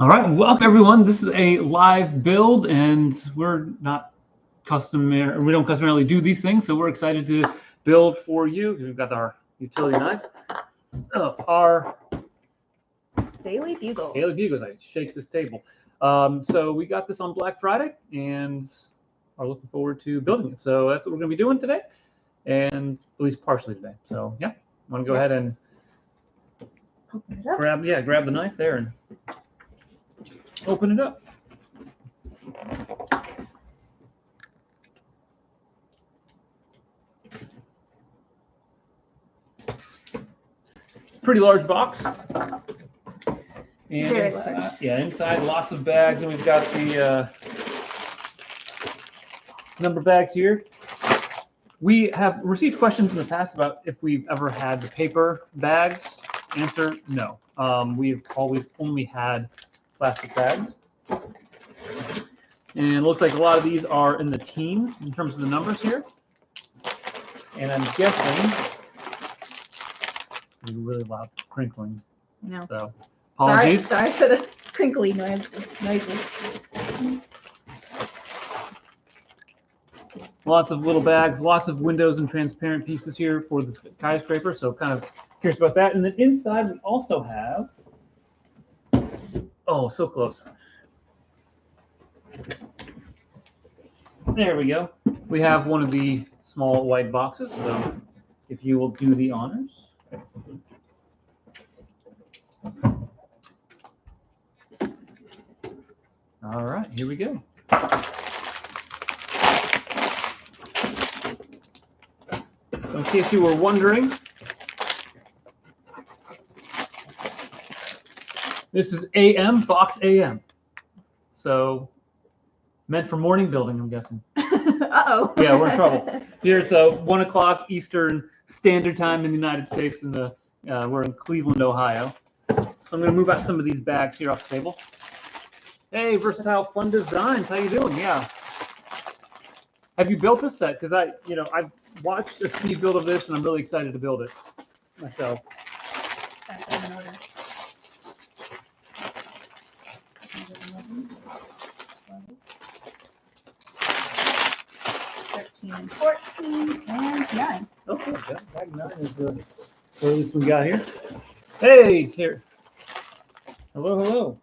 All right, welcome everyone. This is a live build, and we're not customary. We don't customarily do these things, so we're excited to build for you. We've got our utility knife of our Daily Bugle. Daily Bugles. I shake this table. So we got this on Black Friday, and are looking forward to building it. So that's what we're going to be doing today, and at least partially today. So yeah, I'm going to go ahead and Open it up. grab the knife there and open it up. Pretty large box. And Very inside, large. yeah, inside lots of bags, and we've got the number bags here. We have received questions in the past about if we've ever had the paper bags. Answer: no. We've always only had plastic bags. And it looks like a lot of these are in the teens in terms of the numbers here. And I'm guessing really loud crinkling. No. So apologies. Sorry for the crinkly noises. Lots of little bags, lots of windows and transparent pieces here for the skyscraper. So kind of curious about that. And then inside we also have, oh, so close. There we go. We have one of the small white boxes. So if you will do the honors. All right, here we go. So in case you were wondering, this is AM, box AM. So meant for morning building, I'm guessing. Uh-oh. Yeah, we're in trouble. Here it's 1 o'clock Eastern Standard Time in the United States. We're in Cleveland, Ohio. So I'm going to move out some of these bags here off the table. Hey, Versatile Fun Designs, how you doing? Yeah. Have you built this set? Because I've watched a speed build of this, and I'm really excited to build it myself. That's in order. 13 and 14 and 9. Okay, bag 9 is the earliest we got here. Hey, here. Hello, hello.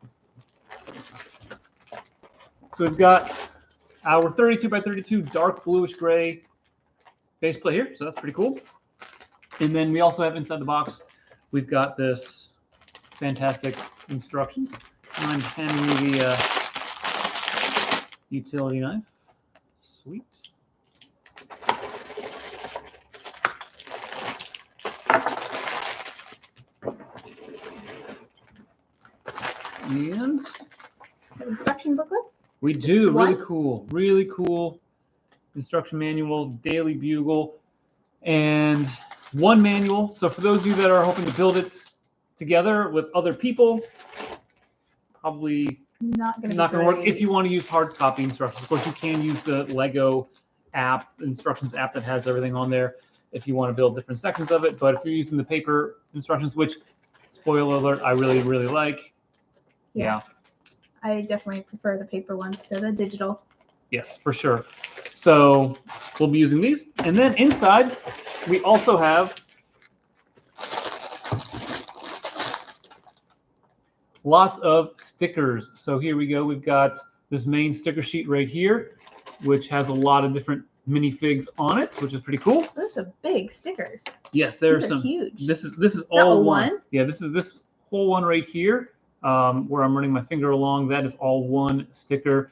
So we've got our 32 by 32 dark bluish gray base plate here, so that's pretty cool. And then we also have inside the box, we've got this fantastic instructions. I'm handing you the utility knife. Sweet. And Instruction booklet? we do. What? Really cool instruction manual, Daily Bugle, and one manual. So for those of you that are hoping to build it together with other people, probably Not going to work. If you want to use hard copy instructions, of course you can use the Lego app, instructions app that has everything on there if you want to build different sections of it. But if you're using the paper instructions, which, spoiler alert, I really like. Yeah. I definitely prefer the paper ones to the digital. Yes, for sure. So we'll be using these. And then inside, we also have lots of stickers. So here we go. We've got this main sticker sheet right here, which has a lot of different minifigs on it, which is pretty cool. Those are big stickers. Yes, there's These are some huge. This is all one. Yeah, this is this whole one right here. Where I'm running my finger along, that is all one sticker.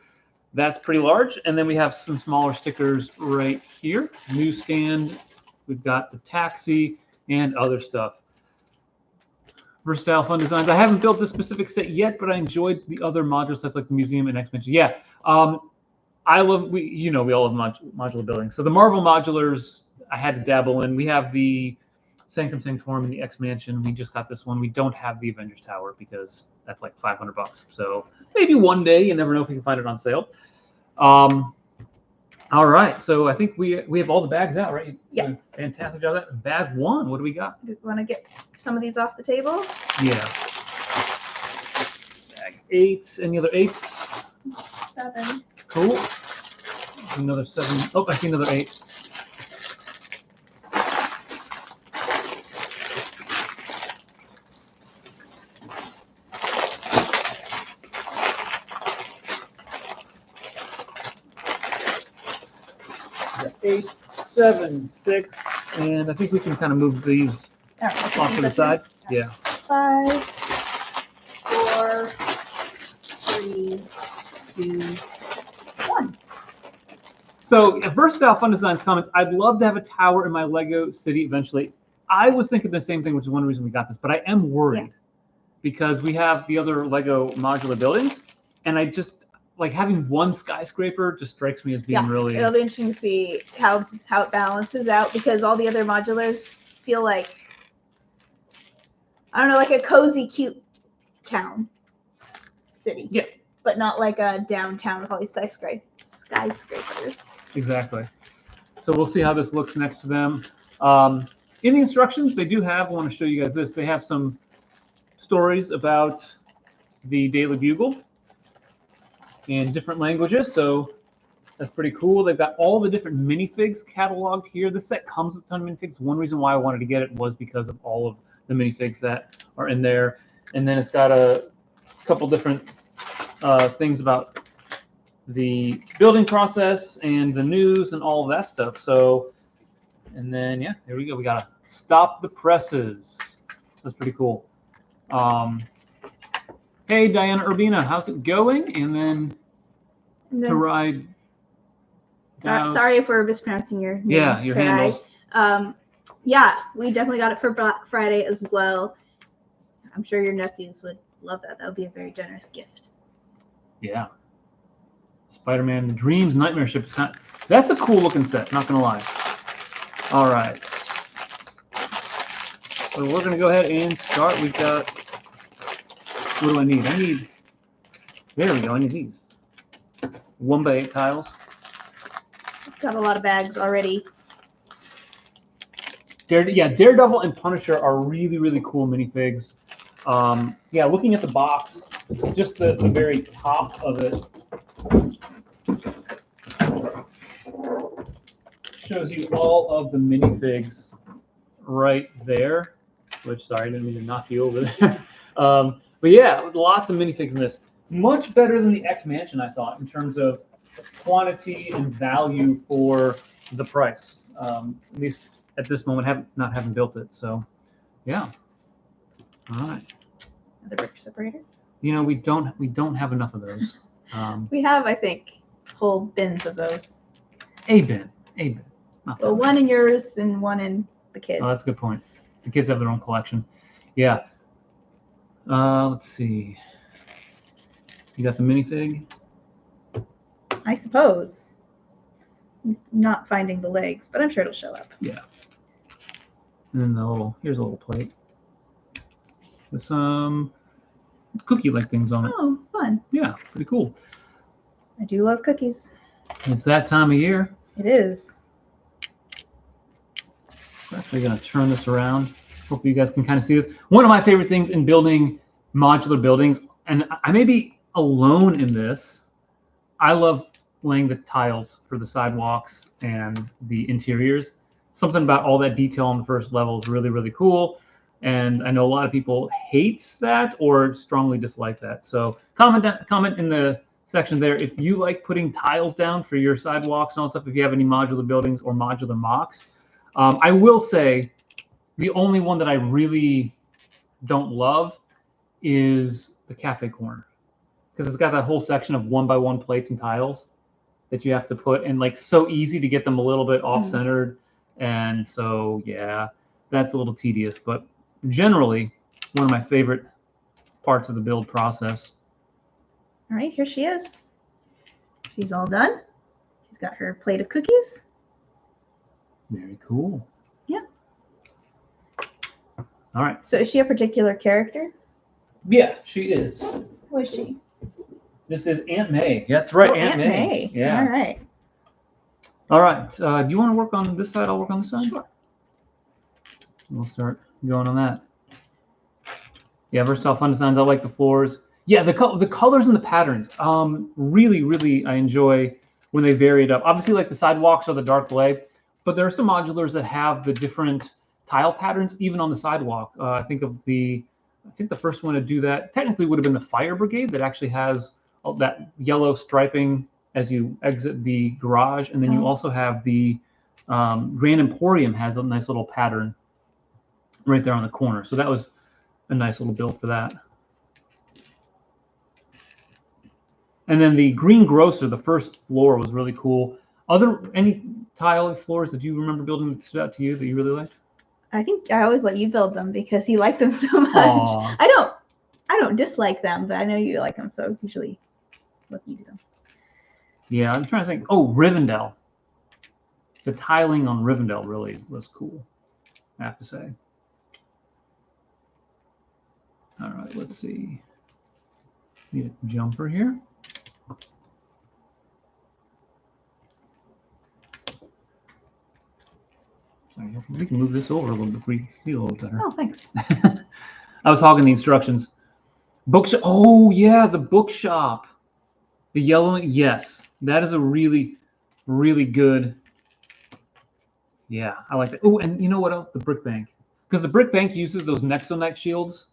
That's pretty large. And then we have some smaller stickers right here. Newsstand, we've got the taxi, and other stuff. Versatile Fun Designs. I haven't built this specific set yet, but I enjoyed the other modular sets like the museum and X-Mention. Yeah, I love, we all love modular building. So the Marvel modulars, I had to dabble in. We have the Sanctum Sanctorum and the X-Mansion. We just got this one. We don't have the Avengers Tower because that's like $500. So maybe one day, you never know if we can find it on sale. All right, so I think we have all the bags out, right? Yes. Fantastic job. That bag 1. What do we got? Do you want to get some of these off the table? Yeah. Bag 8. Any other 8s? 7. Cool. Another 7. Oh, I see another 8. Got 8, 7, 6, and I think we can kind of move these off to the side. Yeah. 5, 4, 3, 2, 1. So, Versatile Fun Designs comments, I'd love to have a tower in my Lego city eventually. I was thinking the same thing, which is one reason we got this, but I am worried because we have the other Lego modular buildings, and I just, like, having one skyscraper just strikes me as being really... It'll be interesting to see how it balances out, because all the other modulars feel like, I don't know, like a cozy, cute town city. Yeah. But not like a downtown with all these skyscrapers. Exactly. So we'll see how this looks next to them. In the instructions, they do have, I want to show you guys this, they have some stories about the Daily Bugle in different languages, so that's pretty cool. They've got all the different minifigs cataloged here. This set comes with a ton of minifigs. One reason why I wanted to get it was because of all of the minifigs that are in there. And then it's got a couple different things about the building process and the news and all of that stuff. So, and then, yeah, there we go. We got to stop the presses. That's pretty cool. Hey, Diana Urbina, how's it going? And then to ride. Sorry if we're mispronouncing your name. Yeah, your handles. Yeah, we definitely got it for Black Friday as well. I'm sure your nephews would love that. That would be a very generous gift. Yeah. Spider-Man Dreams Nightmare Ship set. That's a cool looking set, not gonna lie. All right. So we're gonna go ahead and start. We've got, what do I need? There we go, I need these. 1x8 tiles. Got a lot of bags already. Daredevil and Punisher are really, really cool minifigs. Yeah, looking at the box, just the very top of it shows you all of the minifigs right there. Which, sorry, I didn't mean to knock you over there. But yeah, lots of minifigs in this. Much better than the X Mansion, I thought, in terms of quantity and value for the price. At least at this moment, not having built it. So, yeah. All right. The brick separator. You know, we don't have enough of those. We have, I think, whole bins of those. A bin. Well, one in yours and one in the kids. Oh, that's a good point. The kids have their own collection. Yeah. Let's see. You got the minifig? I suppose. I'm not finding the legs, but I'm sure it'll show up. Yeah. And then here's a little plate with some cookie-like things on it. Oh, fun. Yeah, pretty cool. I do love cookies. It's that time of year. It is. I'm actually going to turn this around. Hopefully you guys can kind of see this. One of my favorite things in building modular buildings, and I may be alone in this, I love laying the tiles for the sidewalks and the interiors. Something about all that detail on the first level is really, really cool. And I know a lot of people hate that or strongly dislike that. So comment in the section there if you like putting tiles down for your sidewalks and all stuff, if you have any modular buildings or modular mocks. I will say the only one that I really don't love is the cafe corner, because it's got that whole section of 1x1 plates and tiles that you have to put in, like, so easy to get them a little bit off-centered. And so, yeah, that's a little tedious, but generally one of my favorite parts of the build process. All right, here she is. She's all done. She's got her plate of cookies. Very cool. Yeah. All right. So is she a particular character? Yeah, she is. Who is she? This is Aunt May. Yeah, that's right, Aunt May. Yeah. All right. All right. Do you want to work on this side? I'll work on this side. Sure. We'll start going on that. Yeah, Versatile Fun Designs. I like the floors. Yeah, the colors and the patterns. Really, I enjoy when they vary it up. Obviously, like the sidewalks are the dark gray, but there are some modulars that have the different tile patterns even on the sidewalk. I think the first one to do that technically would have been the Fire Brigade that actually has that yellow striping as you exit the garage, and then you also have the Grand Emporium has a nice little pattern right there on the corner. So that was a nice little build for that. And then the Green Grocer, the first floor was really cool. Any tile floors that you remember building that stood out to you that you really liked? I think I always let you build them because you like them so much. Aww. I don't dislike them, but I know you like them, so I usually let you do them. Yeah, I'm trying to think. Oh, Rivendell. The tiling on Rivendell really was cool, I have to say. All right, let's see. Need a jumper here. We can move this over a little bit for you to see a little better. Oh, thanks. I was hogging the instructions. Bookshop. Oh, yeah, the bookshop. The yellow. Yes, that is a really good. Yeah, I like that. Oh, and you know what else? The brick bank. Because the brick bank uses those Nexonite shields.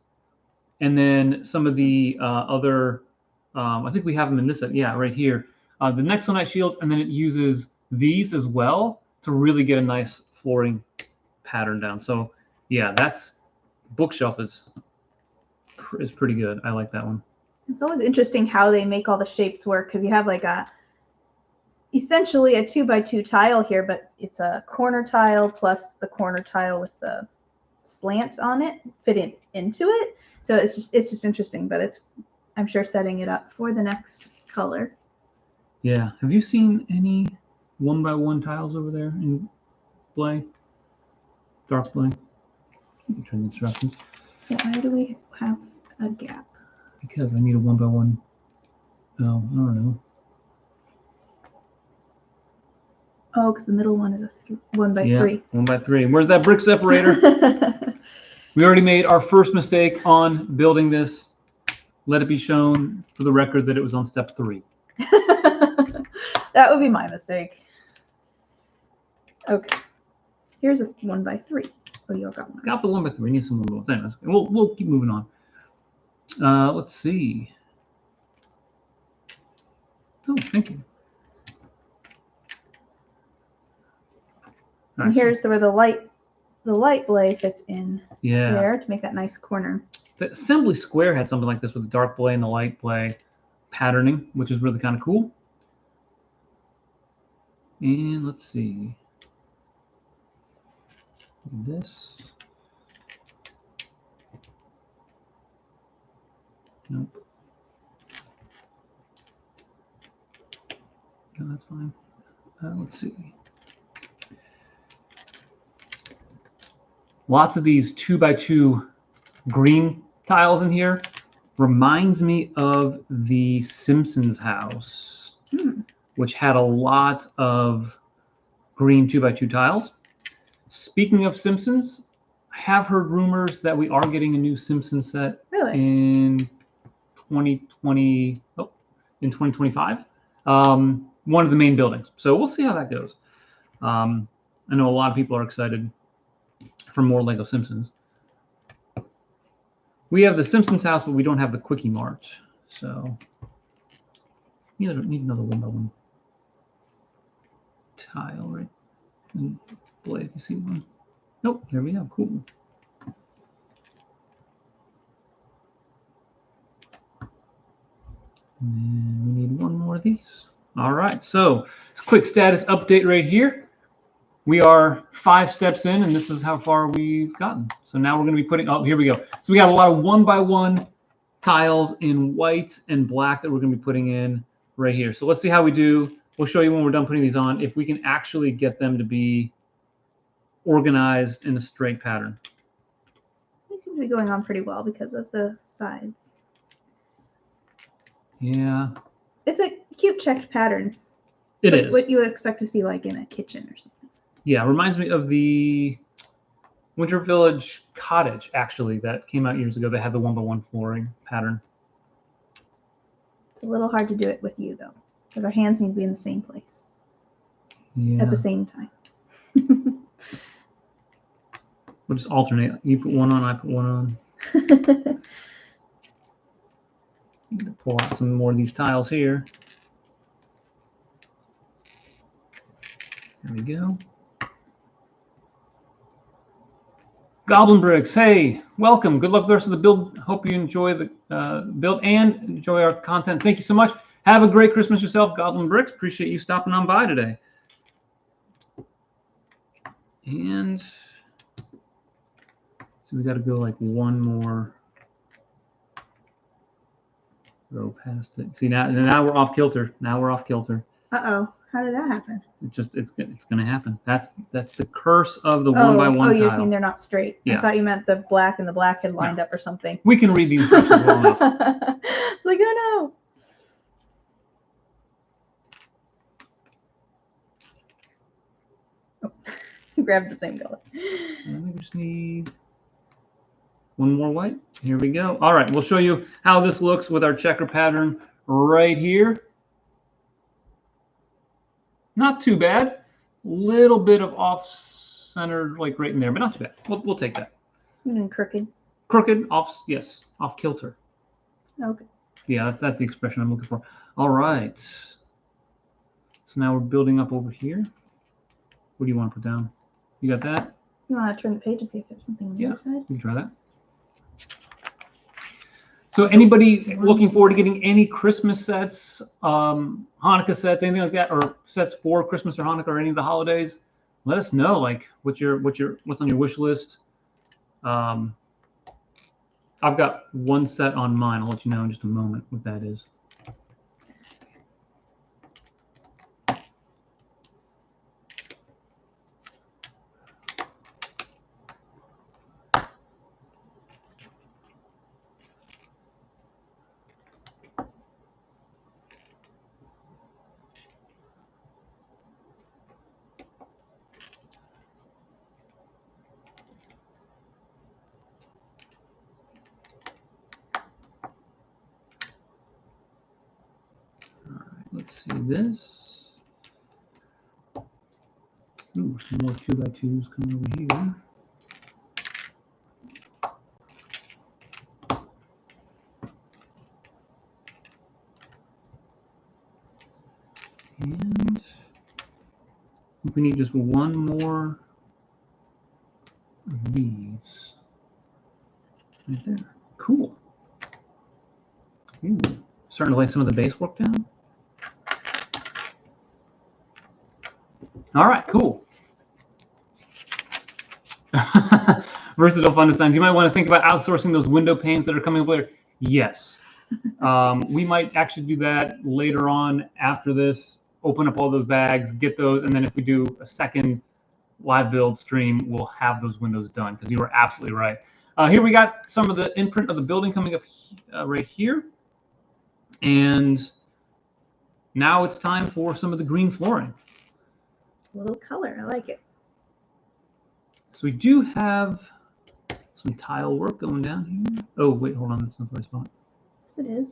And then some of the other, I think we have them in this set. Yeah, right here. The Nexonite shields, and then it uses these as well to really get a nice flooring pattern down. So yeah, that's bookshelf is pretty good. I like that one. It's always interesting how they make all the shapes work because you have like essentially a 2x2 tile here, but it's a corner tile plus the corner tile with the slants on it fitting into it. So it's just interesting, but I'm sure setting it up for the next color. Yeah. Have you seen any 1x1 tiles over there in Blay? Dark Blay? Let me turn the instructions. Why do we have a gap? Because I need a 1x1. Oh, I don't know. Oh, because the middle one is a 1x3. Yeah, 1x3. Where's that brick separator? We already made our first mistake on building this. Let it be shown for the record that it was on step 3. That would be my mistake. Okay. Here's a 1x3. Oh, you all got one. Got the 1x3. We need some more. Anyways, we'll keep moving on. Let's see. Oh, thank you. And right, here's where the light blade fits in there to make that nice corner. The assembly square had something like this with the dark blade and the light blade patterning, which is really kind of cool. And let's see. This. Nope. No, that's fine. Let's see. Lots of these 2x2 green tiles in here. Reminds me of the Simpsons house, which had a lot of green 2x2 tiles. Speaking of Simpsons, I have heard rumors that we are getting a new Simpsons set in 2020. Oh, in 2025. One of the main buildings. So we'll see how that goes. I know a lot of people are excited for more Lego Simpsons. We have the Simpsons house, but we don't have the Quickie March. So need another 1x1 tile, right? And Blade, you see one? Nope, there we go. Cool. And then we need one more of these. All right, so quick status update right here. We are 5 steps in, and this is how far we've gotten. So now we're going to be putting, oh, here we go. So we got a lot of 1x1 tiles in white and black that we're going to be putting in right here. So let's see how we do. We'll show you when we're done putting these on, if we can actually get them to be organized in a straight pattern. They seem to be going on pretty well because of the sides. Yeah. It's a cute checked pattern. It is. What you would expect to see like in a kitchen or something. Yeah, reminds me of the Winter Village cottage, actually, that came out years ago. They had the 1x1 flooring pattern. It's a little hard to do it with you though, because our hands need to be in the same place Yeah. at the same time. We'll just alternate. You put one on, I put one on. I'm gonna pull out some more of these tiles here. There we go. Goblin Bricks, hey, welcome. Good luck with the rest of the build. Hope you enjoy the build and enjoy our content. Thank you so much. Have a great Christmas yourself, Goblin Bricks. Appreciate you stopping on by today. And so we got to go like one more row past it. See, now we're off kilter. Now we're off kilter. Uh-oh. How did that happen? It's gonna happen. That's the curse of the one by one tile. Oh, you're tile. saying they're not straight. Yeah. I thought you meant the black and the black had lined up or something. We can read the instructions well enough. Like, oh no. Oh. Grab the same color. We just need one more white. Here we go. All right, we'll show you how this looks with our checker pattern right here. Not too bad. Little bit of off-center, like right in there, but not too bad. We'll take that. You mean crooked? Crooked, off, yes, off kilter. Okay. Yeah, that's the expression I'm looking for. All right. So now we're building up over here. What do you want to put down? You got that? You want to turn the page and see if there's something on the other side? We can try that. So anybody looking forward to getting any Christmas sets, Hanukkah sets, anything like that, or sets for Christmas or Hanukkah or any of the holidays, let us know. Like what's on your wish list. I've got one set on mine. I'll let you know in just a moment what that is. Let's see this. Ooh, some more 2x2s coming over here. And we need just one more of these. Right there. Cool. Ooh, starting to lay some of the base work down. All right, cool. Versatile fun designs. You might want to think about outsourcing those window panes that are coming up later. Yes. We might actually do that later on after this. Open up all those bags, get those, and then if we do a second live build stream, we'll have those windows done because you were absolutely right. Here we got some of the imprint of the building coming up right here. And now it's time for some of the green flooring. A little color. I like it. So we do have some tile work going down here. Oh, wait, hold on. That's not the right spot. Yes, it is.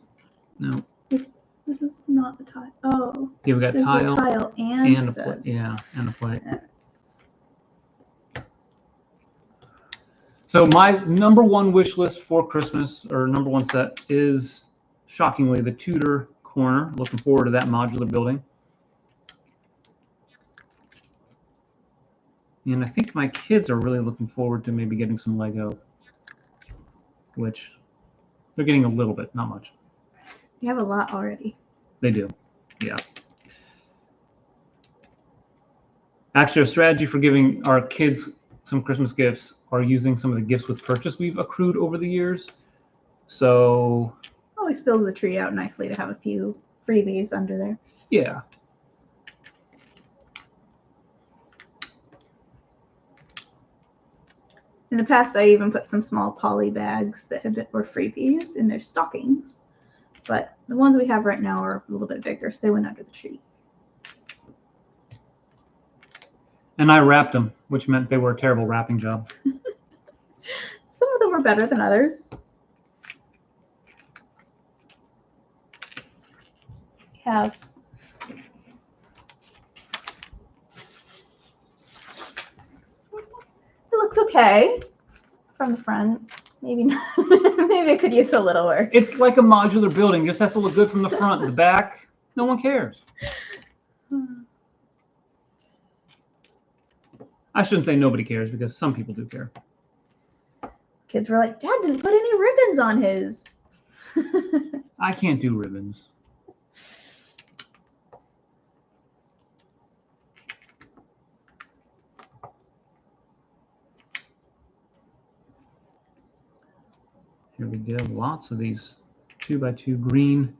No. This is not the tile. Oh. Yeah, we got tile and a plate. Yeah, and a plate. So my number one wish list for Christmas, or number one set, is shockingly the Tudor corner. Looking forward to that modular building. And I think my kids are really looking forward to maybe getting some Lego, which they're getting a little bit, not much. You have a lot already. They do, yeah. Actually, our strategy for giving our kids some Christmas gifts are using some of the gifts with purchase we've accrued over the years. So always fills the tree out nicely to have a few freebies under there. Yeah. In the past, I even put some small poly bags that were freebies in their stockings. But the ones we have right now are a little bit bigger, so they went under the tree. And I wrapped them, which meant they were a terrible wrapping job. Some of them were better than others. have. It looks okay from the front. Maybe not. Maybe it could use a little work. It's like a modular building. It just has to look good from the front. The back, no one cares. I shouldn't say nobody cares because some people do care. Kids were like, Dad didn't put any ribbons on his. I can't do ribbons. Here we go. Lots of these 2x2 green.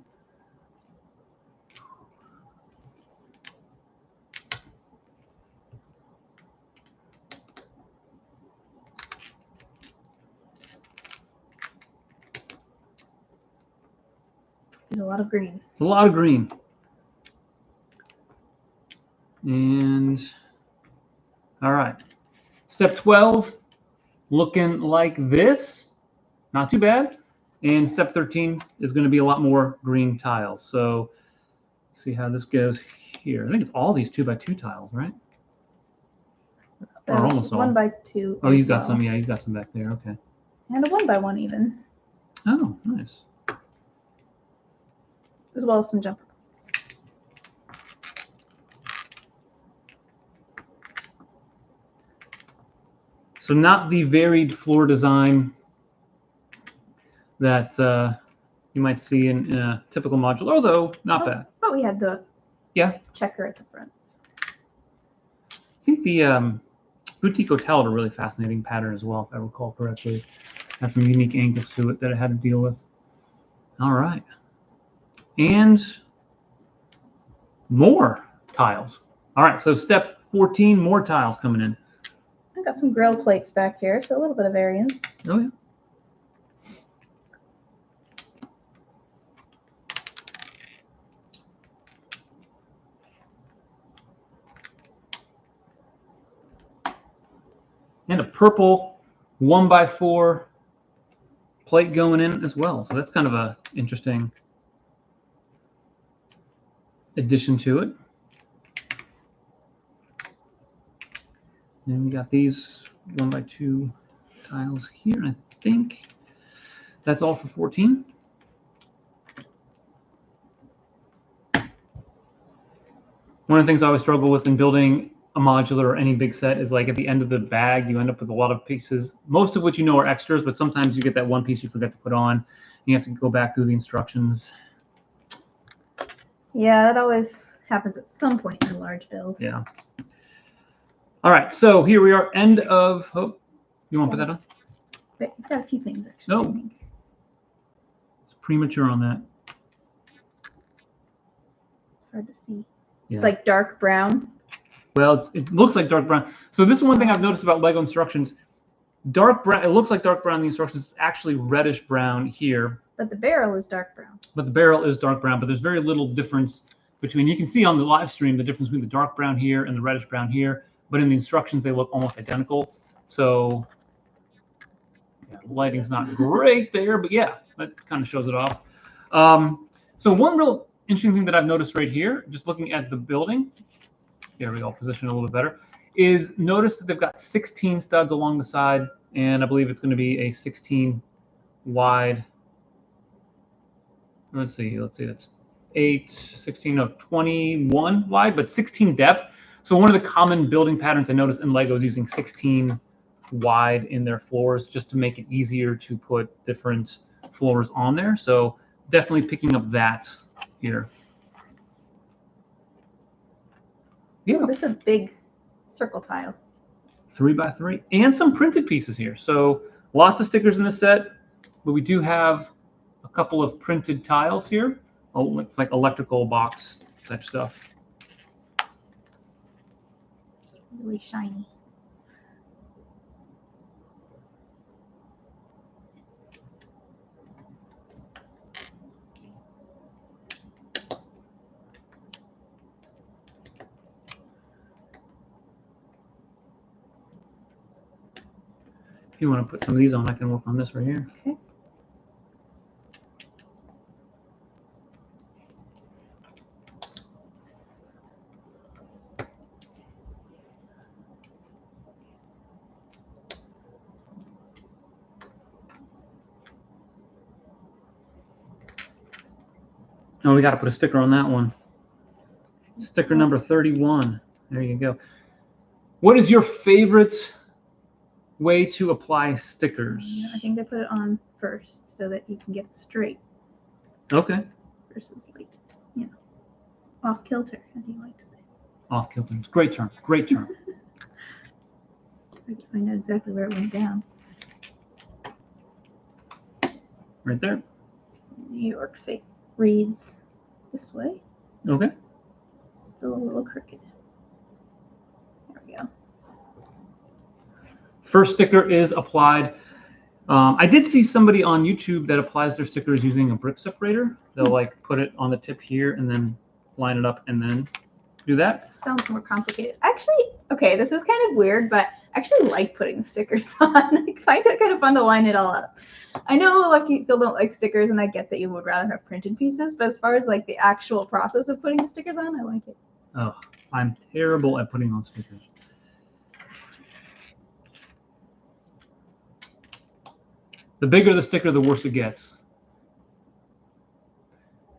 There's a lot of green. It's a lot of green. And all right. Step 12, looking like this. Not too bad. And step 13 is going to be a lot more green tiles. So let's see how this goes here. I think it's all these 2x2 tiles, right? Or almost all. 1x2. Oh, you've got some. Yeah, you've got some back there. Okay. And a 1x1 even. Oh, nice. As well as some jumper. So not the varied floor design that you might see in a typical modular, although not bad. But we had the checker at the front. I think the boutique hotel had a really fascinating pattern as well, if I recall correctly. Had some unique angles to it that it had to deal with. All right. And more tiles. All right, so step 14, more tiles coming in. I got some grill plates back here, so a little bit of variance. Oh, yeah. And a purple 1x4 plate going in as well. So that's kind of a interesting addition to it. And we got these 1x2 tiles here. I think that's all for 14. One of the things I always struggle with in building a modular or any big set is like at the end of the bag, you end up with a lot of pieces, most of which you know are extras, but sometimes you get that one piece you forget to put on. And you have to go back through the instructions. Yeah, that always happens at some point in a large build. Yeah. All right, so here we are, end of, oh, you want to put that on? But I've got a few things actually. No. It's premature on that. It's hard to see. Yeah. It's like dark brown. Well, it looks like dark brown. So this is one thing I've noticed about Lego instructions. Dark brown, it looks like dark brown in the instructions. It's actually reddish brown here. But the barrel is dark brown. But the barrel is dark brown, but there's very little difference between, you can see on the live stream the difference between the dark brown here and the reddish brown here, but in the instructions they look almost identical. So yeah, the lighting's not great there, but yeah, that kind of shows it off. So one real interesting thing that I've noticed right here, just looking at the building, there we go, position a little bit better, is notice that they've got 16 studs along the side, and I believe it's going to be a 16 wide. Let's see, that's 8, 16, no, 21 wide, but 16 depth. So one of the common building patterns I noticed in Lego is using 16 wide in their floors just to make it easier to put different floors on there. So definitely picking up that here. Yeah. This is a big circle tile. 3x3 and some printed pieces here. So lots of stickers in this set, but we do have a couple of printed tiles here. Oh, it's like electrical box type stuff. It's really shiny. If you want to put some of these on, I can work on this right here. Okay. Oh, we got to put a sticker on that one. Sticker number 31. There you go. What is your favorite way to apply stickers? I think they put it on first so that you can get it straight. Okay. Versus like, you know, off kilter, as you like to say. Off kilter. Great term. Great term. I can find out exactly where it went down. Right there. New York fake reads this way. Okay. Still a little crooked. There we go. First sticker is applied. I did see somebody on YouTube that applies their stickers using a brick separator. They'll like put it on the tip here and then line it up and then do that. Sounds more complicated. Actually, okay, this is kind of weird, but I actually like putting stickers on. I find it kind of fun to line it all up. I know a lot of people don't like stickers, and I get that you would rather have printed pieces, but as far as like the actual process of putting the stickers on, I like it. Oh, I'm terrible at putting on stickers. The bigger the sticker, the worse it gets.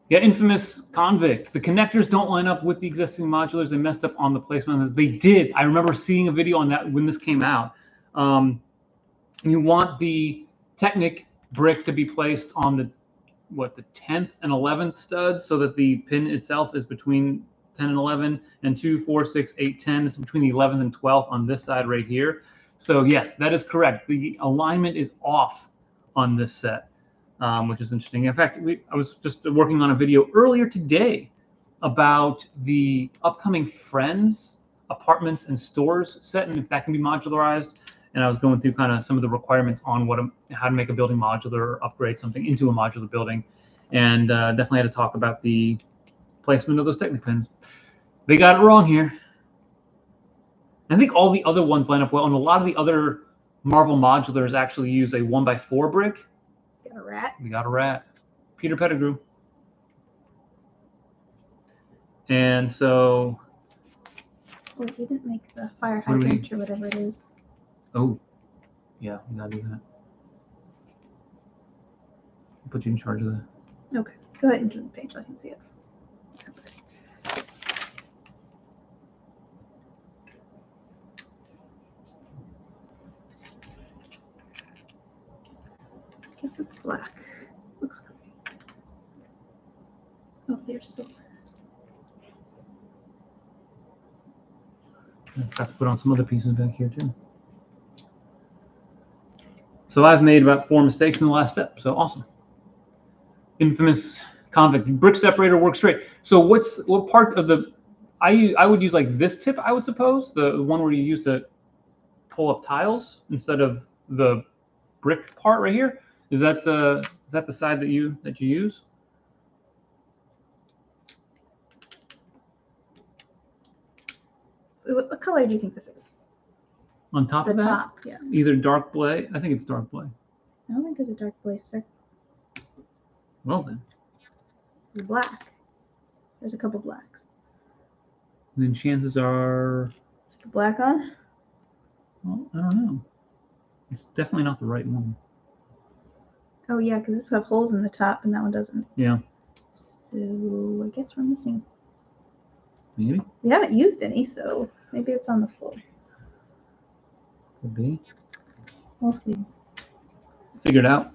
Yeah, infamous convict. The connectors don't line up with the existing modulars. They messed up on the placement. They did. I remember seeing a video on that when this came out. You want the Technic brick to be placed on the 10th and 11th studs, so that the pin itself is between 10 and 11, and 2, 4, 6, 8, 10 is between the 11th and 12th on this side right here. So yes, that is correct. The alignment is off on this set, which is interesting. In fact, I was just working on a video earlier today about the upcoming Friends apartments and stores set, and if that can be modularized. And I was going through kind of some of the requirements on how to make a building modular or upgrade something into a modular building, and definitely had to talk about the placement of those Technic pins. They got it wrong here. I think all the other ones line up well, and a lot of the other Marvel modulars actually use a 1x4 brick. Got a rat. We got a rat. Peter Pettigrew. And so... Oh, you didn't make the fire hydrant or whatever it is. Oh, yeah, we gotta do that. I'll put you in charge of that. Okay, go ahead and do the page. I can see it. I guess it's black. Looks great. Oh, there's silver. I've got to put on some other pieces back here too. So I've made about 4 mistakes in the last step. So awesome. Infamous convict. Brick separator works great. So what part of the I would use like this tip, I would suppose, the one where you use to pull up tiles instead of the brick part right here. Is that the side that you use? What color do you think this is? On top of that? Top, yeah. Either dark blay. I think it's dark blay. I don't think there's a dark blazer. Well then. Black. There's a couple blacks. And then chances are. Let's put black on. Well, I don't know. It's definitely not the right one. Oh yeah, because this has holes in the top and that one doesn't. Yeah. So I guess we're missing. Maybe. We haven't used any, so maybe it's on the floor. Could be. We'll see. Figure it out.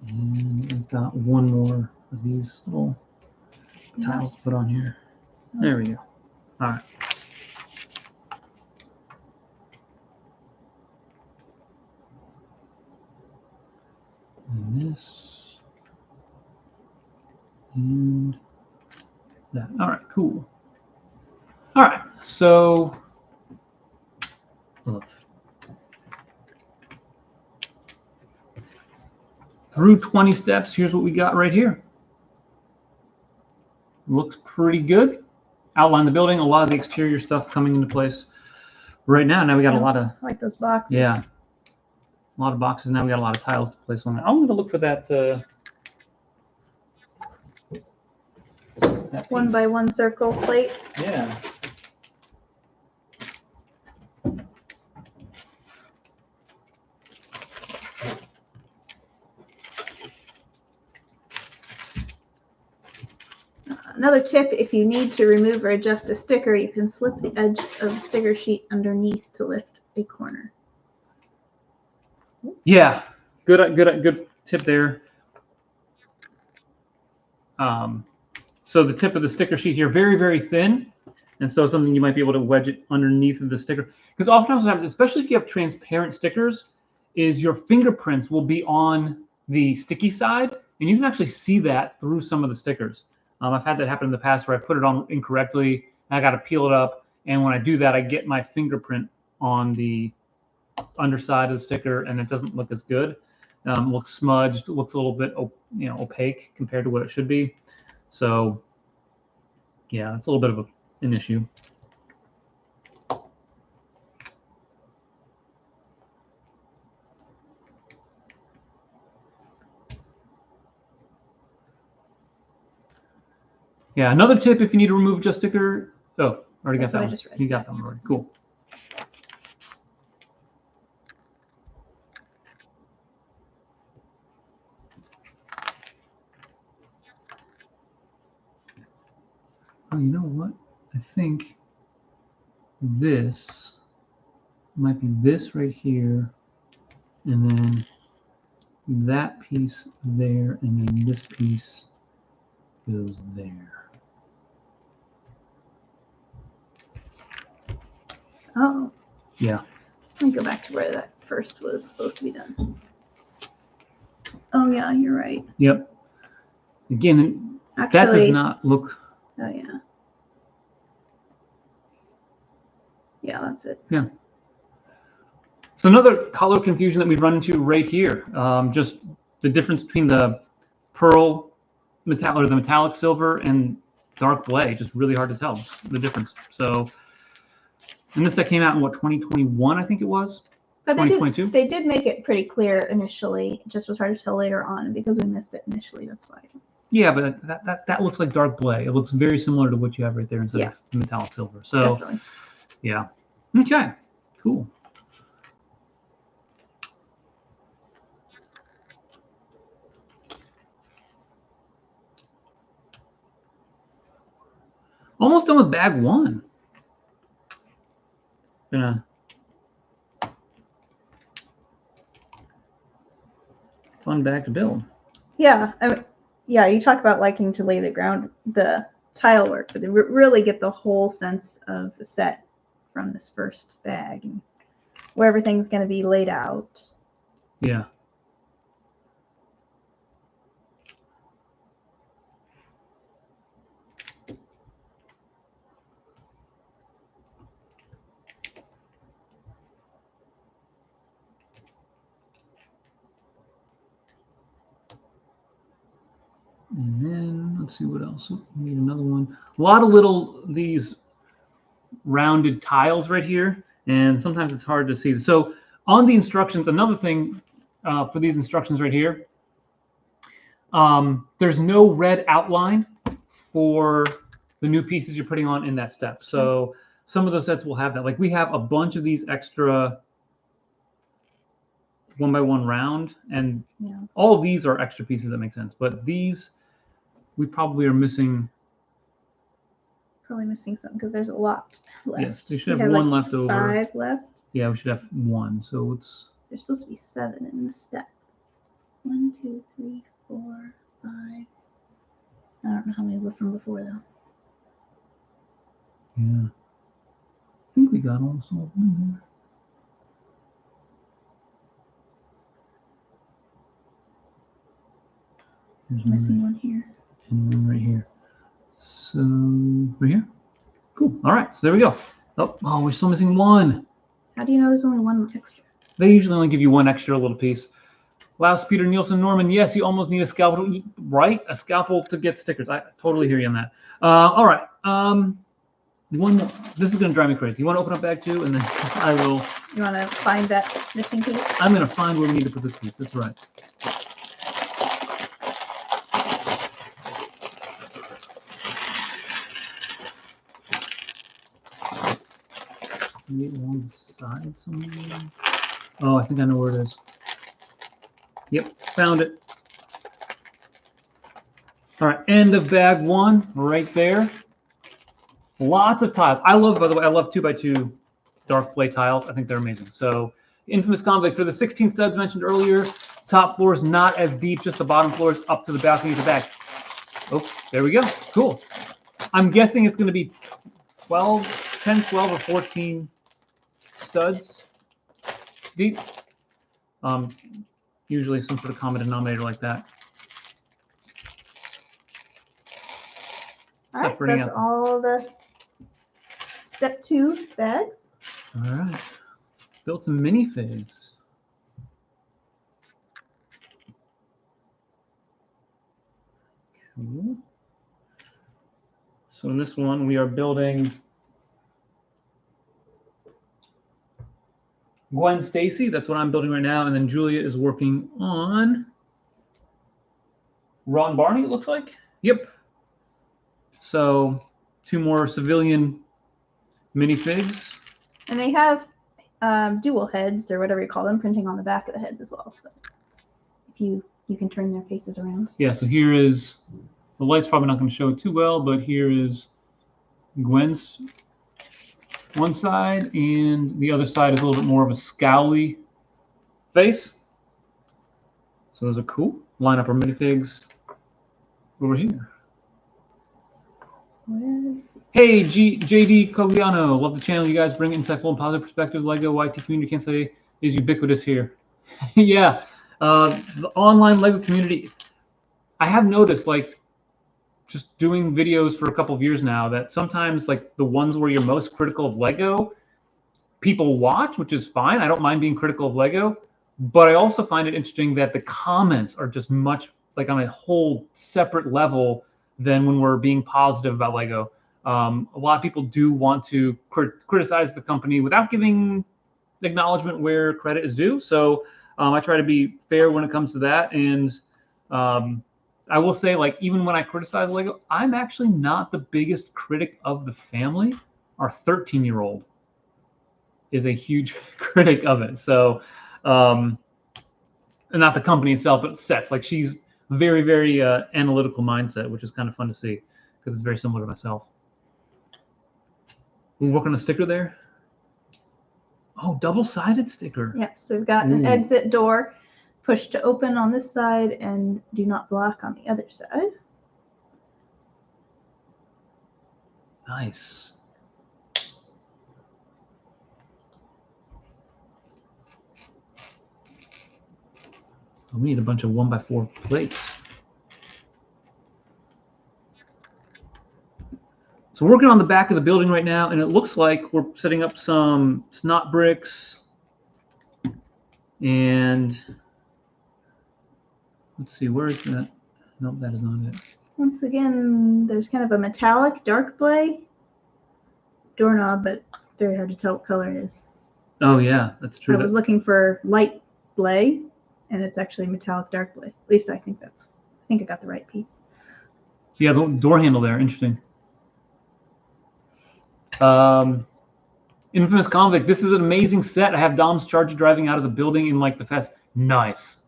And we've got one more of these little tiles to put on here. There we go. All right. And this. And that. All right, cool. All right, so through 20 steps, here's what we got right here. Looks pretty good. Outline the building, a lot of the exterior stuff coming into place right now. Now we got a lot of, I like those boxes. yeah, a lot of boxes. Now we got a lot of tiles to place on that. I'm going to look for that. That 1x1 circle plate. Yeah. Another tip, if you need to remove or adjust a sticker, you can slip the edge of the sticker sheet underneath to lift a corner. Yeah, good tip there. So the tip of the sticker sheet here, very, very thin. And so something you might be able to wedge it underneath of the sticker. Because oftentimes what happens, especially if you have transparent stickers, is your fingerprints will be on the sticky side. And you can actually see that through some of the stickers. I've had that happen in the past where I put it on incorrectly. And I got to peel it up. And when I do that, I get my fingerprint on the underside of the sticker, and it doesn't look as good. Looks smudged, looks a little bit, opaque compared to what it should be. So, yeah, it's a little bit of an issue. Yeah, another tip if you need to remove just sticker. Oh, already got that one. You got that one already. Cool. Oh, you know what? I think this might be this right here, and then that piece there, and then this piece goes there. Oh. Yeah. Let me go back to where that first was supposed to be done. Oh, yeah, you're right. Yep. Again, actually, that does not look... Oh, yeah. Yeah, that's it. Yeah. So another color confusion that we've run into right here, just the difference between the pearl metallic or the metallic silver and dark gray, just really hard to tell the difference. So, and this that came out in what, 2021, I think it was. But 2022. They did make it pretty clear initially. It just was hard to tell later on, and because we missed it initially, that's why. Yeah, but that looks like dark gray. It looks very similar to what you have right there instead of metallic silver. So, definitely. Yeah. Okay. Cool. Almost done with bag one. Gonna fun bag to build. Yeah, I mean, yeah. You talk about liking to lay the tile work, but they really get the whole sense of the set from this first bag and where everything's going to be laid out. Yeah. And then let's see what else. We need another one. A lot of these rounded tiles right here, and sometimes it's hard to see. So on the instructions, another thing for these instructions right here, there's no red outline for the new pieces you're putting on in that step. So some of the sets will have that. Like we have a bunch of these extra 1x1 round, and all of these are extra pieces that make sense. But these, we probably are missing. Probably missing some because there's a lot left. Yes, we should have one left over. 5 left. Yeah, we should have one. So it's. There's supposed to be 7 in the step. 1, 2, 3, 4, 5. I don't know how many were from before though. Yeah. I think we got almost all of them there. There's missing one here. And one right here. So, right here? Cool. All right. So there we go. Oh, we're still missing one. How do you know there's only one extra? They usually only give you one extra little piece. Laos, Peter, Nielsen, Norman. Yes, you almost need a scalpel. Right? A scalpel to get stickers. I totally hear you on that. All right. One more. This is going to drive me crazy. You want to open up bag 2, and then I will. You want to find that missing piece? I'm going to find where we need to put this piece. That's right. Maybe along the side somewhere. Oh, I think I know where it is. Yep, found it. All right, end of bag 1 right there. Lots of tiles. I love, by the way, I love 2x2 dark play tiles. I think they're amazing. So Infamous Convict for the 16 studs mentioned earlier. Top floor is not as deep, just the bottom floor is up to the balcony at the back. Oh, there we go. Cool. I'm guessing it's going to be 10, 12, or 14 studs deep. Usually some sort of common denominator like that. All right, that's all the step 2 bags. All right, let's build some minifigs. Cool. So in this one, we are building Gwen Stacy. That's what I'm building right now. And then Julia is working on Ron Barney, it looks like. Yep. So 2 more civilian minifigs. And they have dual heads, or whatever you call them, printing on the back of the heads as well. So if you can turn their faces around. Yeah, so here is, the light's probably not going to show it too well, but here is Gwen's one side, and the other side is a little bit more of a scowly face. So those are cool. Line up our minifigs over here. Hey, JD Cogliano, love the channel. You guys bring insightful and positive perspective. Lego YT community, can't say is ubiquitous here. Yeah, the online Lego community. I have noticed, like, just doing videos for a couple of years now, that sometimes, like, the ones where you're most critical of Lego, people watch, which is fine. I don't mind being critical of Lego, but I also find it interesting that the comments are just much, like, on a whole separate level than when we're being positive about Lego. A lot of people do want to criticize the company without giving acknowledgement where credit is due. So I try to be fair when it comes to that. And I will say, like, even when I criticize Lego, I'm actually not the biggest critic of the family. Our 13-year-old is a huge critic of it. So, and not the company itself, but sets. Like, she's very, very analytical mindset, which is kind of fun to see because it's very similar to myself. We work on a sticker there. Oh, double-sided sticker. Yes, so we've got an exit door, push to open on this side, and do not block on the other side. Nice. We need a bunch of 1x4 plates. So we're working on the back of the building right now, and it looks like we're setting up some Snot bricks. And let's see, where is that? Nope, that is not it. Once again, there's kind of a metallic dark blay doorknob, but it's very hard to tell what color it is. Oh yeah, that's true. I was looking for light blay, and it's actually metallic dark blay. At least I think I got the right piece. Yeah, the door handle there, interesting. Infamous Convict, this is an amazing set. I have Dom's Charger driving out of the building in, like, the fast. Nice.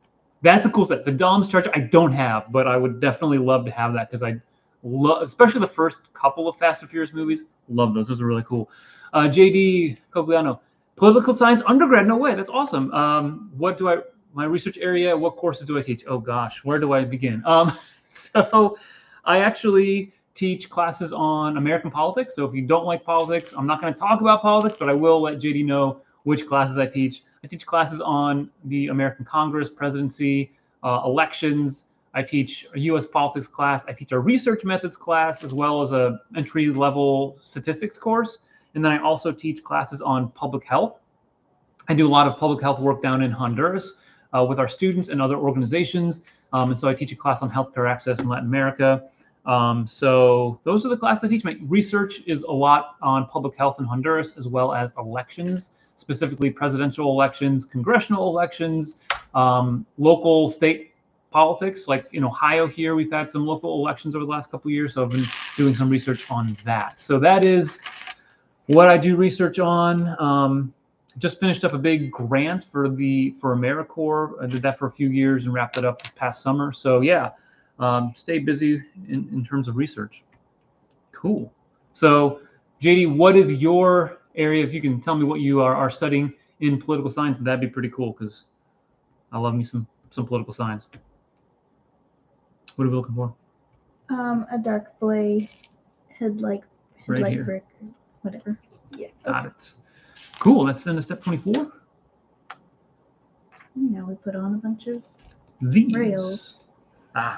That's a cool set. The Dom's Charger I don't have, but I would definitely love to have that because I love, especially the first couple of Fast and Furious movies. Love those. Those are really cool. JD Cogliano, political science undergrad. No way. That's awesome. My research area, what courses do I teach? Oh gosh, where do I begin? So I actually teach classes on American politics. So if you don't like politics, I'm not going to talk about politics, but I will let JD know which classes I teach. I teach classes on the American Congress, presidency, elections. I teach a U.S. politics class. I teach a research methods class, as well as a entry-level statistics course. And then I also teach classes on public health. I do a lot of public health work down in Honduras with our students and other organizations. And so I teach a class on healthcare access in Latin America. So those are the classes I teach. My research is a lot on public health in Honduras, as well as elections, specifically presidential elections, congressional elections, local state politics. Like in Ohio here, we've had some local elections over the last couple of years. So I've been doing some research on that. So that is what I do research on. Just finished up a big grant for AmeriCorps. I did that for a few years and wrapped it up this past summer. So yeah, stay busy in terms of research. Cool. So JD, what is your area? If you can tell me what you are studying in political science, that'd be pretty cool, because I love me some political science. What are we looking for? A dark blade headlight Right brick, whatever. Yeah. Got it. Cool. Let's send to step 24. Now we put on a bunch of These. rails.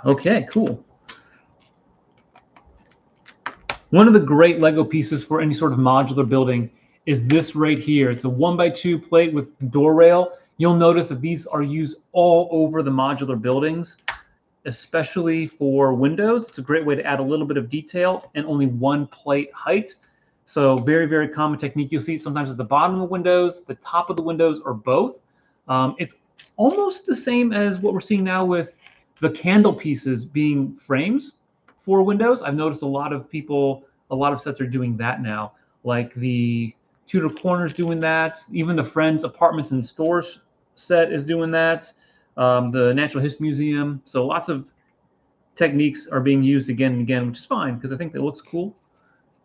Okay, cool. One of the great Lego pieces for any sort of modular building is this right here. It's a 1x2 plate with door rail. You'll notice that these are used all over the modular buildings, especially for windows. It's a great way to add a little bit of detail and only one plate height. So very, very common technique. You'll see sometimes at the bottom of windows, the top of the windows, or both. It's almost the same as what we're seeing now with the candle pieces being frames for windows. I've noticed a lot of sets are doing that now, like the Tudor Corners doing that. Even the Friends Apartments and Stores set is doing that. The Natural History Museum. So lots of techniques are being used again and again, which is fine, because I think that looks cool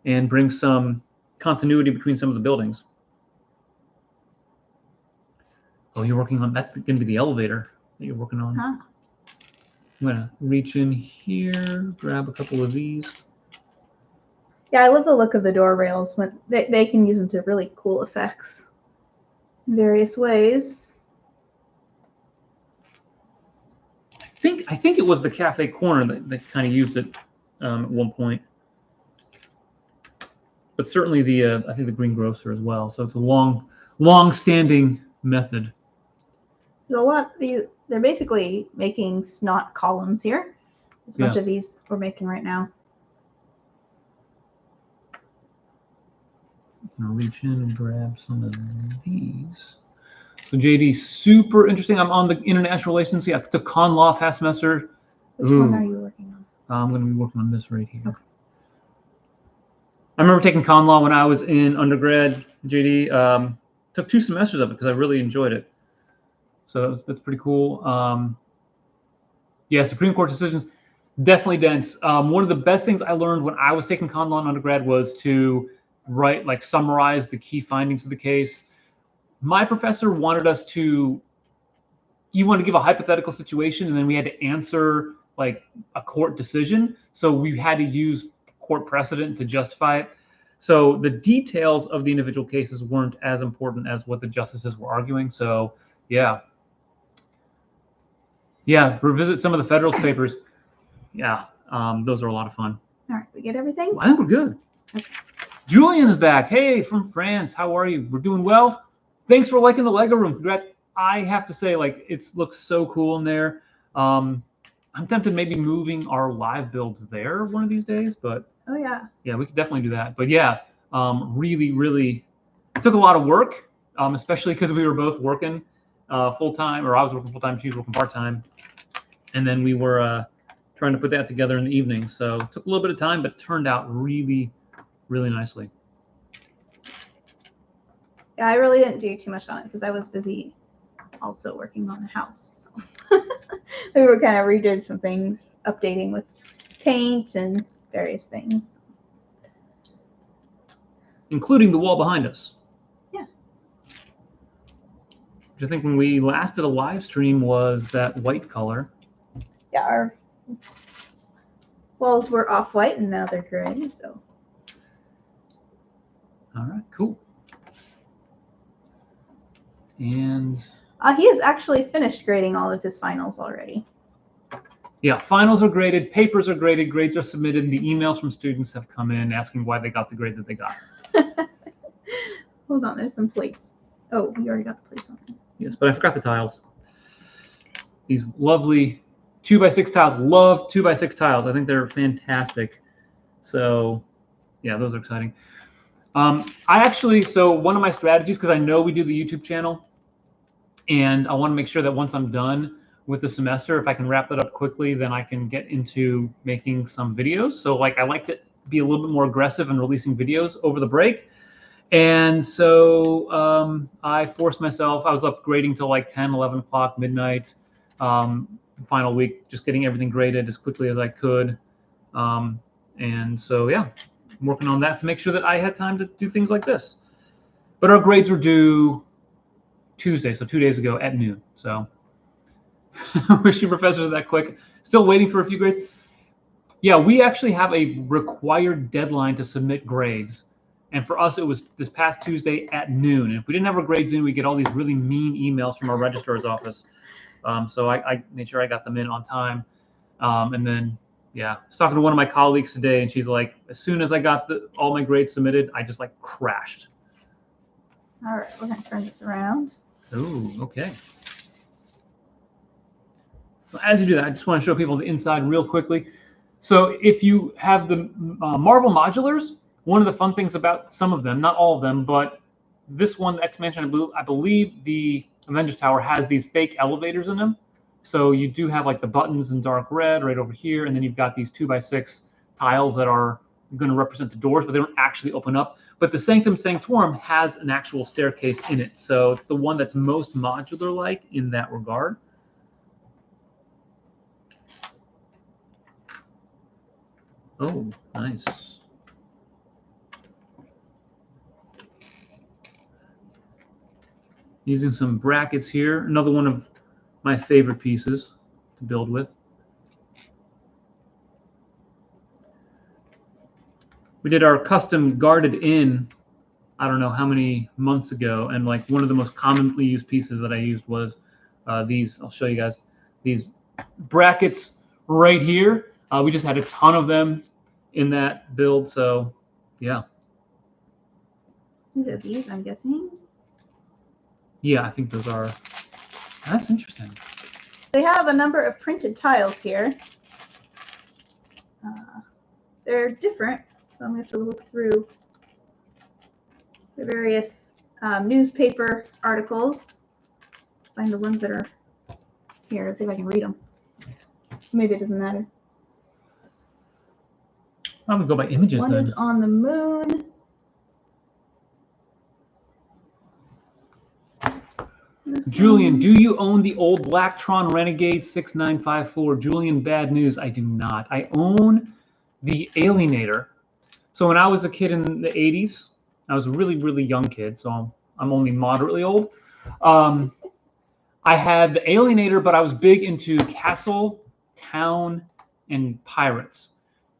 and brings some continuity between some of the buildings. Oh, you're working on, that's going to be the elevator that you're working on. Huh. I'm going to reach in here, grab a couple of these. Yeah, I love the look of the door rails. When they can use them to really cool effects in various ways. I think it was the Cafe Corner that kind of used it at one point. But certainly I think the Green Grocer as well. So it's a long-standing method. There's a lot. They're basically making Snot columns here. There's a bunch of these we're making right now. I'm gonna reach in and grab some of these. So JD, super interesting. I'm on the international relations. Yeah, I took con law past semester. Which one are you working on? I'm going to be working on this right here. Okay. I remember taking con law when I was in undergrad, JD. Took 2 semesters of it because I really enjoyed it. So that's pretty cool. Yeah, Supreme Court decisions, definitely dense. One of the best things I learned when I was taking con law in undergrad was to summarize the key findings of the case. My professor wanted us to, you want to give a hypothetical situation, and then we had to answer like a court decision. So we had to use court precedent to justify it. So the details of the individual cases weren't as important as what the justices were arguing. So yeah, revisit some of the Federalist Papers. Yeah, those are a lot of fun. All right, we get everything? I think we're good. Okay. Julian is back. Hey, from France. How are you? We're doing well. Thanks for liking the Lego room. Congrats. I have to say, like, it looks so cool in there. I'm tempted maybe moving our live builds there one of these days, but oh yeah, we could definitely do that. But yeah, really took a lot of work, especially because we were both working full time, or I was working full time, she was working part time, and then we were trying to put that together in the evening. So it took a little bit of time, but turned out really nicely. Yeah, I really didn't do too much on it because I was busy also working on the house. So we were kind of redoing some things, updating with paint and various things. Including the wall behind us. Yeah. Which I think when we last did a live stream was that white color. Yeah, our walls were off-white and now they're gray, so. All right, cool. And he has actually finished grading all of his finals already. Yeah, finals are graded, papers are graded, grades are submitted, and the emails from students have come in asking why they got the grade that they got. Hold on, there's some plates. Oh, you already got the plates on. Yes, but I forgot the tiles. These lovely 2x6 tiles. Love 2x6 tiles. I think they're fantastic. So yeah, those are exciting. So one of my strategies, because I know we do the YouTube channel, and I want to make sure that once I'm done with the semester, if I can wrap that up quickly, then I can get into making some videos. So like I like to be a little bit more aggressive in releasing videos over the break. And so I forced myself, I was up grading till like 10, 11 o'clock, midnight, the final week, just getting everything graded as quickly as I could. And so, yeah, I'm working on that to make sure that I had time to do things like this. But our grades were due Tuesday, so 2 days ago at noon. So I wish you professors were that quick. Still waiting for a few grades. Yeah, we actually have a required deadline to submit grades. And for us, it was this past Tuesday at noon. And if we didn't have our grades in, we get all these really mean emails from our registrar's office. So I made sure I got them in on time. And then, yeah, I was talking to one of my colleagues today, and she's like, as soon as I got all my grades submitted, I just like crashed. All right, we're going to turn this around. Oh, okay. Well, as you do that, I just want to show people the inside real quickly. So if you have the Marvel modulars, one of the fun things about some of them, not all of them, but this one, the X-Mansion, I believe the Avengers Tower has these fake elevators in them. So you do have like the buttons in dark red right over here, and then you've got these 2x6 tiles that are going to represent the doors, but they don't actually open up. But the Sanctum Sanctorum has an actual staircase in it. So it's the one that's most modular-like in that regard. Oh, nice. Using some brackets here. Another one of my favorite pieces to build with. We did our custom guarded in, I don't know how many months ago, and like one of the most commonly used pieces that I used was these. I'll show you guys these brackets right here. We just had a ton of them in that build, so yeah. These are these, I'm guessing. Yeah, I think those are. That's interesting. They have a number of printed tiles here. They're different, so I'm going to have to look through the various newspaper articles. Find the ones that are here. Let's see if I can read them. Maybe it doesn't matter. I'm going to go by images. One is on the moon. Julian, do you own the old Blacktron Renegade 6954? Julian, bad news. I do not. I own the Alienator. So when I was a kid in the 80s, I was a really, really young kid, so I'm only moderately old. I had the Alienator, but I was big into Castle, Town, and Pirates.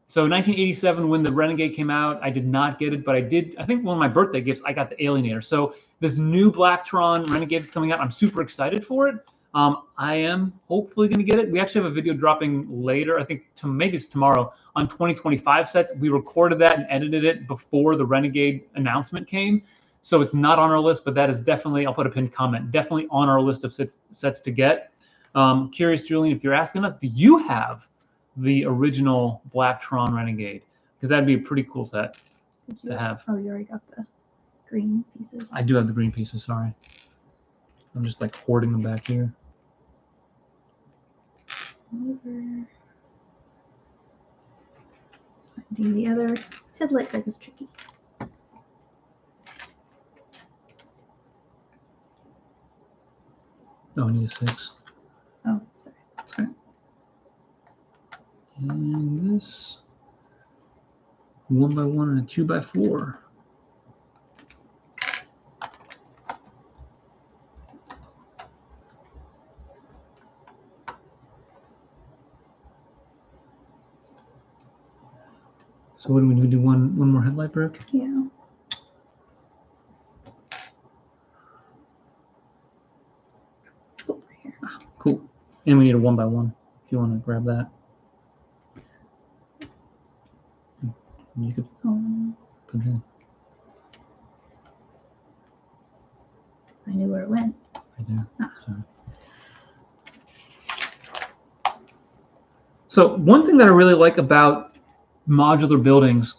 So 1987, when the Renegade came out, I did not get it, but I did. I think one of my birthday gifts, I got the Alienator. So this new Blacktron Renegade is coming out. I'm super excited for it. I am hopefully going to get it. We actually have a video dropping later, I think maybe it's tomorrow, on 2025 sets. We recorded that and edited it before the Renegade announcement came. So it's not on our list, but that is definitely, I'll put a pinned comment, definitely on our list of sets to get. Curious, Julian, if you're asking us, do you have the original Blacktron Renegade? Because that'd be a pretty cool set to have. Oh, you already got the green pieces. I do have the green pieces, sorry. I'm just like hoarding them back here. Over. Finding the other headlight back is tricky. Oh, I need a 6. Oh, sorry. Okay. And this 1x1 and a 2x4. So what do we do? One more headlight brick? Yeah. Over here. Ah, cool. And we need a 1x1 if you want to grab that. You could put it in. I knew where it went. Right there. Ah. Sorry. So one thing that I really like about modular buildings,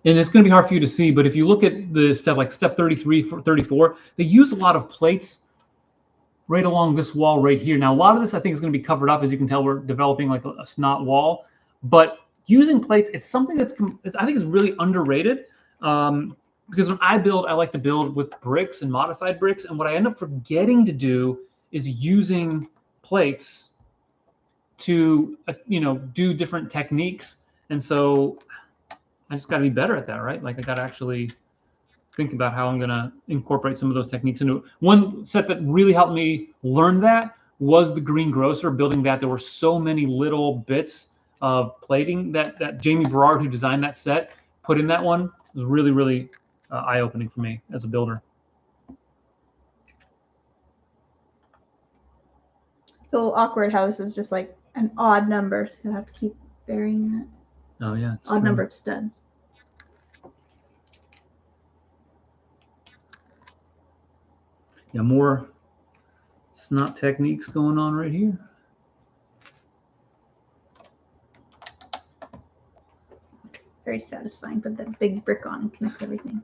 and it's going to be hard for you to see, but if you look at the step, like step 33, 34, they use a lot of plates right along this wall right here. Now, a lot of this I think is going to be covered up. As you can tell, we're developing like a Snot wall, but using plates, it's something that's, I think is really underrated. Because when I build, I like to build with bricks and modified bricks. And what I end up forgetting to do is using plates to do different techniques, and so I just got to be better at that, right? Like I got to actually think about how I'm going to incorporate some of those techniques into it. One set that really helped me learn that was the greengrocer. Building that, there were so many little bits of plating that Jamie Berard, who designed that set, put in that one. It was really, really eye-opening for me as a builder. It's a little awkward how this is just like an odd number, so you have to keep varying that. Oh yeah, odd number of studs. Yeah, more Snot techniques going on right here. Very satisfying. Put that big brick on and connect everything.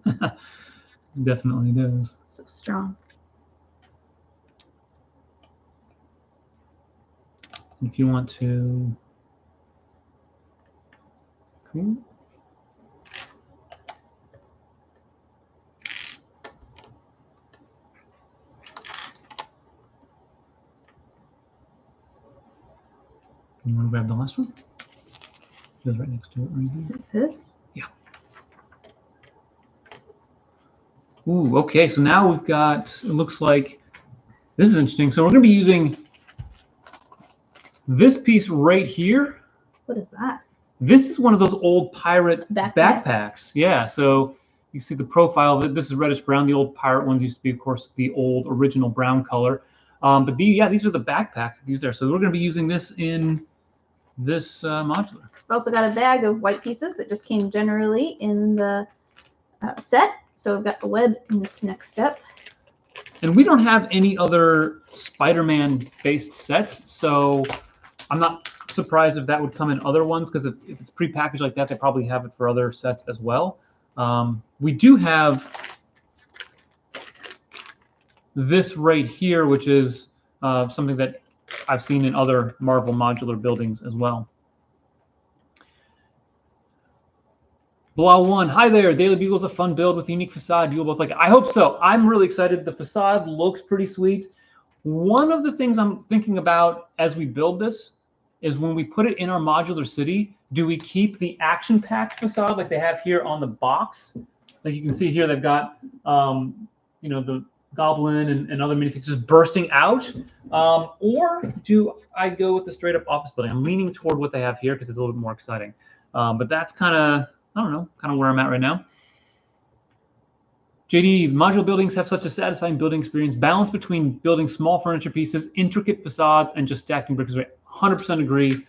Definitely does. So strong. If you want to, cool. You want to grab the last one? It goes right next to it right here. Is it this? Yeah. Ooh, okay. So now we've got, it looks like, this is interesting. So we're going to be using this piece right here. What is that? This is one of those old pirate Backpack. backpacks. Yeah, so you see the profile of it. This is reddish brown. The old pirate ones used to be, of course, the old original brown color. But these are the backpacks that use there. So we're going to be using this in this modular. I've also got a bag of white pieces that just came generally in the set. So I've got the web in this next step. And we don't have any other Spider-Man based sets, so I'm not surprised if that would come in other ones, because if it's prepackaged like that, they probably have it for other sets as well. We do have this right here, which is something that I've seen in other Marvel modular buildings as well. Bilal 1, hi there. Daily Bugle is a fun build with a unique facade. You will both like it. I hope so. I'm really excited. The facade looks pretty sweet. One of the things I'm thinking about as we build this is when we put it in our modular city, do we keep the action-packed facade like they have here on the box? Like you can see here, they've got the Goblin and other minifigs just bursting out, or do I go with the straight-up office building? I'm leaning toward what they have here because it's a little bit more exciting. But that's kind of, I don't know, kind of where I'm at right now. JD, modular buildings have such a satisfying building experience. Balance between building small furniture pieces, intricate facades, and just stacking bricks. 100% agree.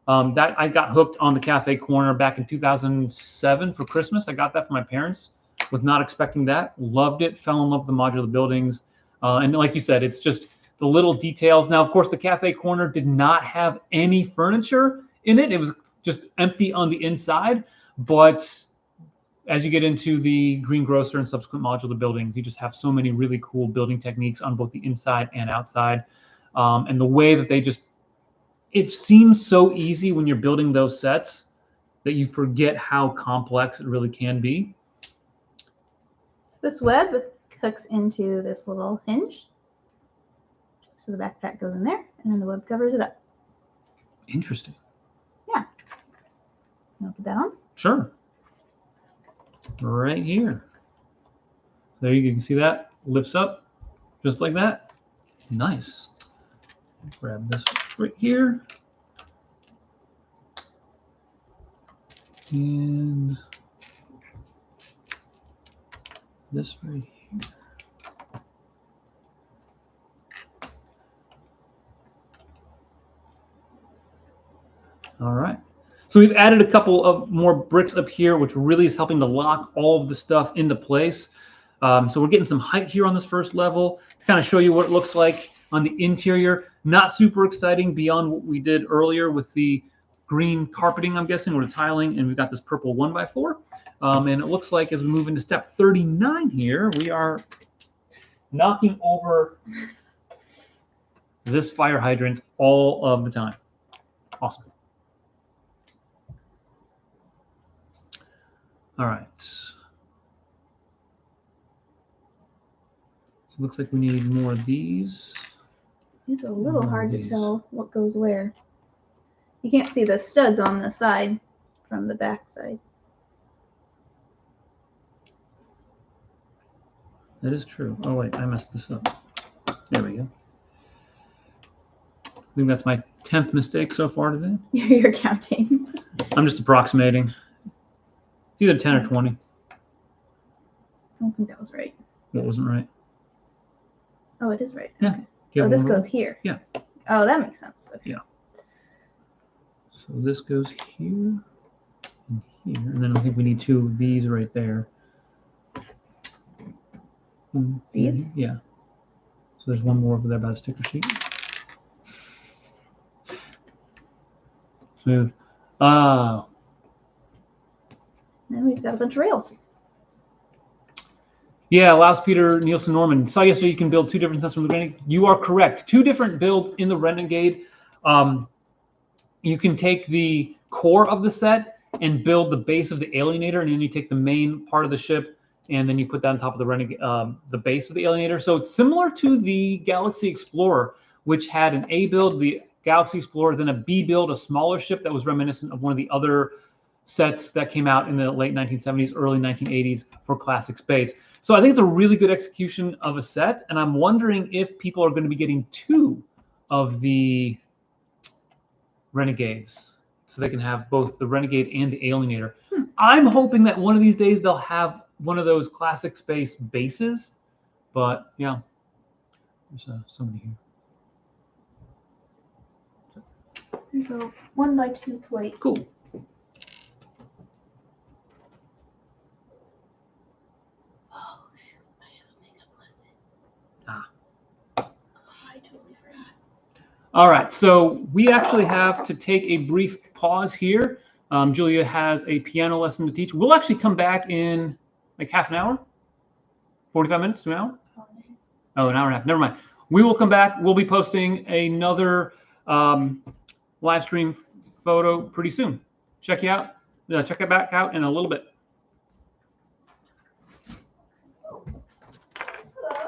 That I got hooked on the cafe corner back in 2007 for Christmas. I got that from my parents. Was not expecting that. Loved it. Fell in love with the modular buildings. And like you said, it's just the little details. Now, of course, the cafe corner did not have any furniture in it. It was just empty on the inside. But as you get into the greengrocer and subsequent modular buildings, you just have so many really cool building techniques on both the inside and outside. And the way that they just, it seems so easy when you're building those sets that you forget how complex it really can be. So this web hooks into this little hinge. So the backpack goes in there, and then the web covers it up. Interesting. Yeah. You want to put that on? Sure. Right here. There you can see that. Lifts up just like that. Nice. Grab this right here. And this right here. All right. So we've added a couple of more bricks up here, which really is helping to lock all of the stuff into place. So we're getting some height here on this first level to kind of show you what it looks like on the interior. Not super exciting beyond what we did earlier with the green carpeting, I'm guessing, or the tiling, and we've got this purple 1x4. And it looks like as we move into step 39 here, we are knocking over this fire hydrant all of the time. Awesome. All right. So it looks like we need more of these. It's a little hard to tell what goes where. You can't see the studs on the side from the back side. That is true. Oh wait, I messed this up. There we go. I think that's my 10th mistake so far today. You're counting. I'm just approximating. It's either 10 or 20. I don't think that was right. What wasn't right? Oh, it is right. Yeah. Okay. Oh, this goes here. Yeah. Oh, that makes sense. Okay. Yeah. So this goes here and here, and then I think we need 2 of these right there. These? Yeah. So there's one more over there by the sticker sheet. Smooth. Then we've got a bunch of rails. Yeah, Laus Peter Nielsen Norman. Saw yesterday you can build 2 different sets from the Renegade. You are correct. 2 different builds in the Renegade. You can take the core of the set and build the base of the Alienator, and then you take the main part of the ship and then you put that on top of the Renegade, the base of the Alienator. So it's similar to the Galaxy Explorer, which had an A build, the Galaxy Explorer, then a B build, a smaller ship that was reminiscent of one of the other sets that came out in the late 1970s, early 1980s for classic space. So I think it's a really good execution of a set, and I'm wondering if people are going to be getting 2 of the Renegades, so they can have both the Renegade and the Alienator. I'm hoping that one of these days they'll have one of those classic space bases, but yeah, there's somebody here. There's a 1x2 plate. Cool. Oh shoot! I have a makeup lesson. Ah. I totally forgot. All right, so we actually have to take a brief pause here. Julia has a piano lesson to teach. We'll actually come back in like half an hour, 45 minutes to an hour. Oh, an hour and a half. Never mind. We will come back. We'll be posting another live stream photo pretty soon. Check it back out in a little bit.